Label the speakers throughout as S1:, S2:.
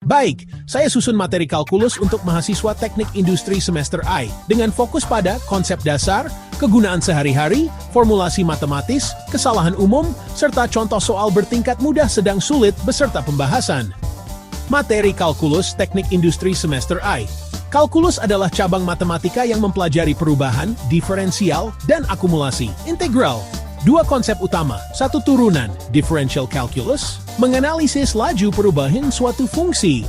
S1: Baik, saya susun materi kalkulus untuk mahasiswa teknik industri semester I dengan fokus pada konsep dasar, kegunaan sehari-hari, formulasi matematis, kesalahan umum, serta contoh soal bertingkat mudah sedang sulit beserta pembahasan. Materi kalkulus teknik industri semester I. Kalkulus adalah cabang matematika yang mempelajari perubahan, diferensial, dan akumulasi, integral. Dua konsep utama, satu turunan, differential calculus, menganalisis laju perubahan suatu fungsi.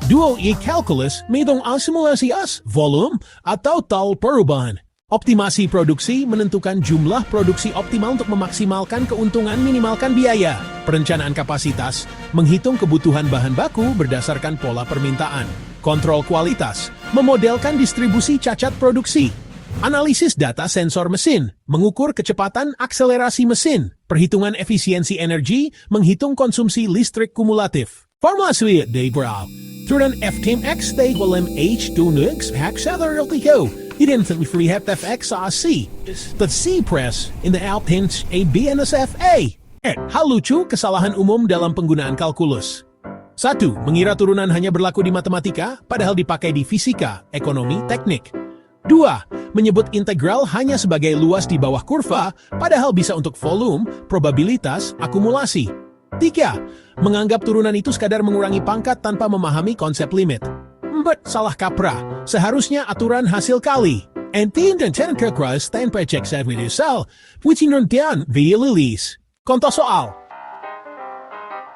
S1: Duo calculus, menghitung asimilasi volume, atau tal perubahan. Optimasi produksi menentukan jumlah produksi optimal untuk memaksimalkan keuntungan minimalkan biaya. Perencanaan kapasitas, menghitung kebutuhan bahan baku berdasarkan pola permintaan. Kontrol kualitas, memodelkan distribusi cacat produksi. Analisis data sensor mesin, mengukur kecepatan akselerasi mesin, perhitungan efisiensi energi, menghitung konsumsi listrik kumulatif. Formulasi Debra. Turunan F-Team X equal H2X hexatheriltico. Identity free FX C. The C press in the Alpins A B NSFA. Hal lucu kesalahan umum dalam penggunaan kalkulus. 1. Mengira turunan hanya berlaku di matematika, padahal dipakai di fisika, ekonomi, teknik. 2. Menyebut integral hanya sebagai luas di bawah kurva, padahal bisa untuk volume, probabilitas, akumulasi. 3. Menganggap turunan itu sekadar mengurangi pangkat tanpa memahami konsep limit. 4. Salah kaprah, seharusnya aturan hasil kali. And dan cross tanpa cek video sel, which down via lilis. Contoh soal.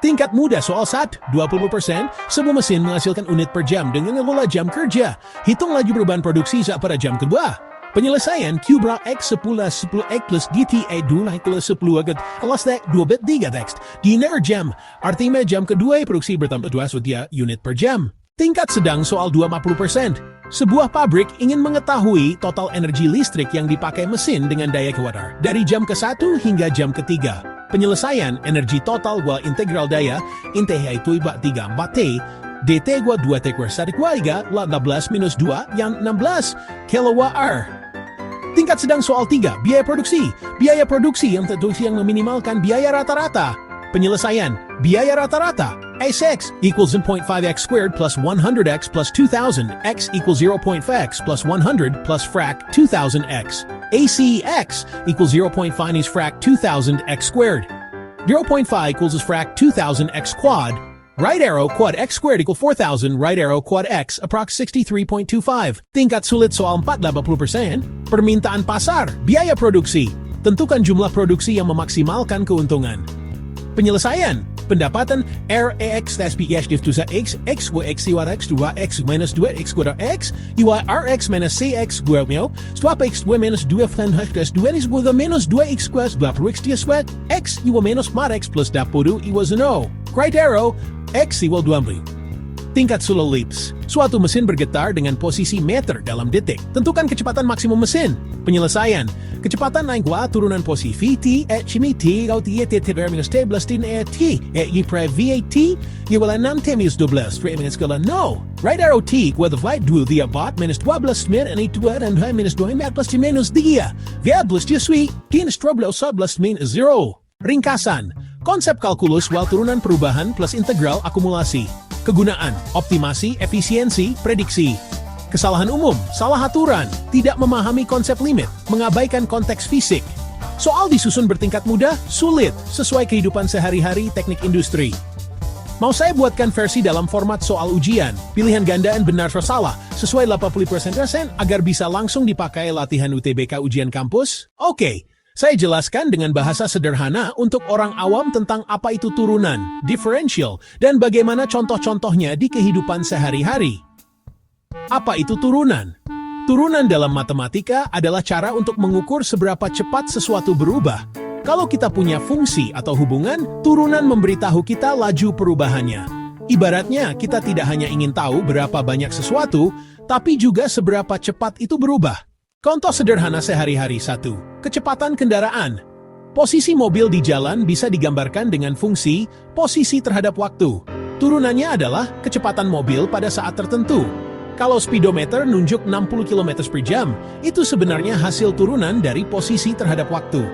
S1: Tingkat mudah soal 1, 20%, sebuah mesin menghasilkan unit per jam dengan ngelola jam kerja. Hitung laju perubahan produksi saat pada jam kedua. Penyelesaian Q bar X 10 X plus GTA 2 plus 10 agat alas 2 bit 3 teks. Dinar jam, artinya jam kedua produksi bertambah 2 setia unit per jam. Tingkat sedang soal 20%. Sebuah pabrik ingin mengetahui total energi listrik yang dipakai mesin dengan daya kilowatt dari jam ke-1 hingga jam ke-3. Penyelesaian energi total gua integral daya inteh itu iba 34 T dt gua 2 T kuadrat 1 kuadrat 16 minus 2 yang 16 kilowatt hour. Tingkat sedang soal 3, biaya produksi. Biaya produksi yang meminimalkan biaya rata-rata. Penyelesaian, biaya rata-rata. X equals 0.5x squared plus 100x plus 2000. X equals 0.5x plus 100 plus frac 2000x. ACX equals 0.5 is frac 2000x squared. 0.5 equals frac 2000x quad. Right arrow quad x squared equal 4000. Right arrow quad x approx 63.25. Tingkat sulit soal 4 80%. Permintaan pasar, biaya produksi. Tentukan jumlah produksi yang memaksimalkan keuntungan. Penyelesaian, pendapatan RX SPH div 2 X X Y X Y X 2 X minus 2 X kuadrat X Y RX minus CX gue mio swap X 2 minus 2 fan X 2 is with a minus 2 X squared 2 X dia squared X Y minus 4 X plus 20 equals 0. Right arrow X equal 20. Tingkat slow leaps. Suatu mesin bergetar dengan posisi meter dalam detik. Tentukan kecepatan maksimum mesin. Penyelesaian. Kecepatan naik wa turunan posisi VT chimi T kau T minus T plus T T y pre VAT y wala 6 T minus 12 pre minus skala no. Right arrow T where the flight 2 dia bot minus 12 min and 2 and minus 2 plus T minus dia. Via plus dia sweet T minus 12 sub plus min 0. Ringkasan. Konsep kalkulus while turunan perubahan plus integral akumulasi. Kegunaan, optimasi, efisiensi, prediksi. Kesalahan umum, salah aturan, tidak memahami konsep limit, mengabaikan konteks fisik. Soal disusun bertingkat mudah, sulit, sesuai kehidupan sehari-hari teknik industri. Mau saya buatkan versi dalam format soal ujian, pilihan gandaan benar atau salah, sesuai 80% agar bisa langsung dipakai latihan UTBK ujian kampus? Oke. Saya jelaskan dengan bahasa sederhana untuk orang awam tentang apa itu turunan, differential, dan bagaimana contoh-contohnya di kehidupan sehari-hari. Apa itu turunan? Turunan dalam matematika adalah cara untuk mengukur seberapa cepat sesuatu berubah. Kalau kita punya fungsi atau hubungan, turunan memberitahu kita laju perubahannya. Ibaratnya, kita tidak hanya ingin tahu berapa banyak sesuatu, tapi juga seberapa cepat itu berubah. Contoh sederhana sehari-hari 1. Kecepatan kendaraan. Posisi mobil di jalan bisa digambarkan dengan fungsi posisi terhadap waktu. Turunannya adalah kecepatan mobil pada saat tertentu. Kalau speedometer nunjuk 60 km per jam, itu sebenarnya hasil turunan dari posisi terhadap waktu.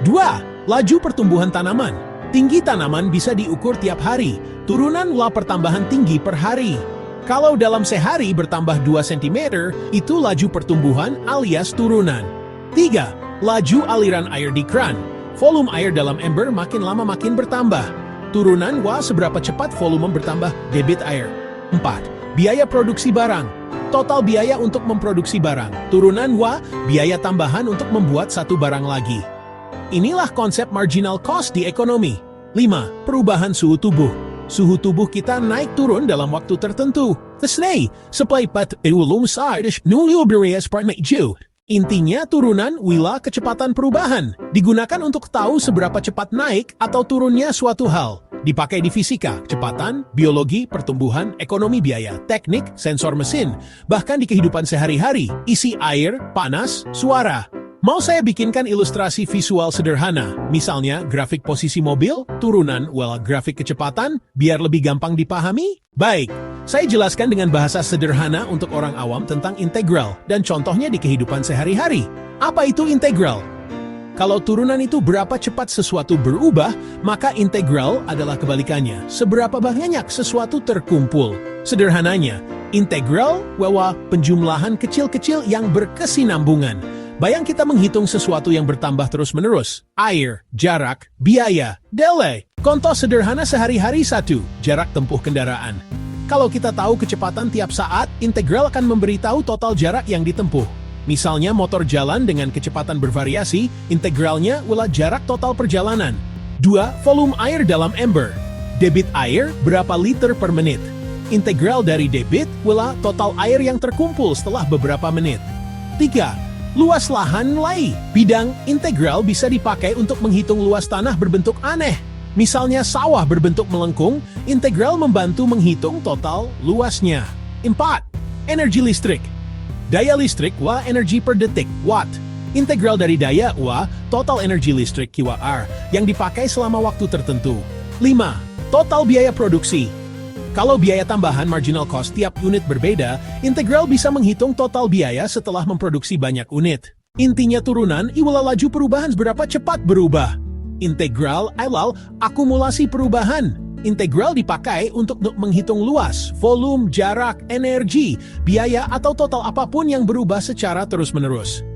S1: 2. Laju pertumbuhan tanaman. Tinggi tanaman bisa diukur tiap hari, turunan Wa pertambahan tinggi per hari. Kalau dalam sehari bertambah 2 cm, itu laju pertumbuhan alias turunan. 3. Laju aliran air di kran. Volume air dalam ember makin lama makin bertambah. Turunan Wa seberapa cepat volume bertambah debit air. 4. Biaya produksi barang. Total biaya untuk memproduksi barang. Turunan Wa, biaya tambahan untuk membuat satu barang lagi. Inilah konsep marginal cost di ekonomi. 5. Perubahan suhu tubuh. Suhu tubuh kita naik turun dalam waktu tertentu. Thesnay, supply pat ulum sardish nuluberias part maju. Intinya turunan wila kecepatan perubahan. Digunakan untuk tahu seberapa cepat naik atau turunnya suatu hal. Dipakai di fisika, kecepatan, biologi, pertumbuhan, ekonomi biaya, teknik, sensor mesin, bahkan di kehidupan sehari-hari, isi air, panas, suara. Mau saya bikinkan ilustrasi visual sederhana, misalnya grafik posisi mobil, turunan, grafik kecepatan, biar lebih gampang dipahami? Baik, saya jelaskan dengan bahasa sederhana untuk orang awam tentang integral, dan contohnya di kehidupan sehari-hari. Apa itu integral? Kalau turunan itu berapa cepat sesuatu berubah, maka integral adalah kebalikannya. Seberapa banyak sesuatu terkumpul. Sederhananya, integral penjumlahan kecil-kecil yang berkesinambungan. Bayang kita menghitung sesuatu yang bertambah terus-menerus. Air, jarak, biaya, delay. Contoh sederhana sehari-hari 1. Jarak tempuh kendaraan. Kalau kita tahu kecepatan tiap saat, integral akan memberitahu total jarak yang ditempuh. Misalnya motor jalan dengan kecepatan bervariasi, integralnya adalah jarak total perjalanan. 2. Volume air dalam ember. Debit air berapa liter per menit. Integral dari debit adalah total air yang terkumpul setelah beberapa menit. 3. Luas lahan lai. Bidang integral bisa dipakai untuk menghitung luas tanah berbentuk aneh. Misalnya sawah berbentuk melengkung, integral membantu menghitung total luasnya. 4. Energi listrik. Daya listrik energi per detik, watt. Integral dari daya total energi listrik kWh yang dipakai selama waktu tertentu. 5. Total biaya produksi. Kalau biaya tambahan marginal cost tiap unit berbeda, integral bisa menghitung total biaya setelah memproduksi banyak unit. Intinya turunan laju perubahan seberapa cepat berubah. Integral akumulasi perubahan. Integral dipakai untuk menghitung luas, volume, jarak, energi, biaya atau total apapun yang berubah secara terus-menerus.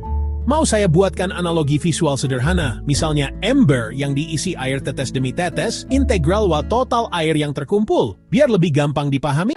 S1: Mau saya buatkan analogi visual sederhana, misalnya ember yang diisi air tetes demi tetes, integral total air yang terkumpul, biar lebih gampang dipahami.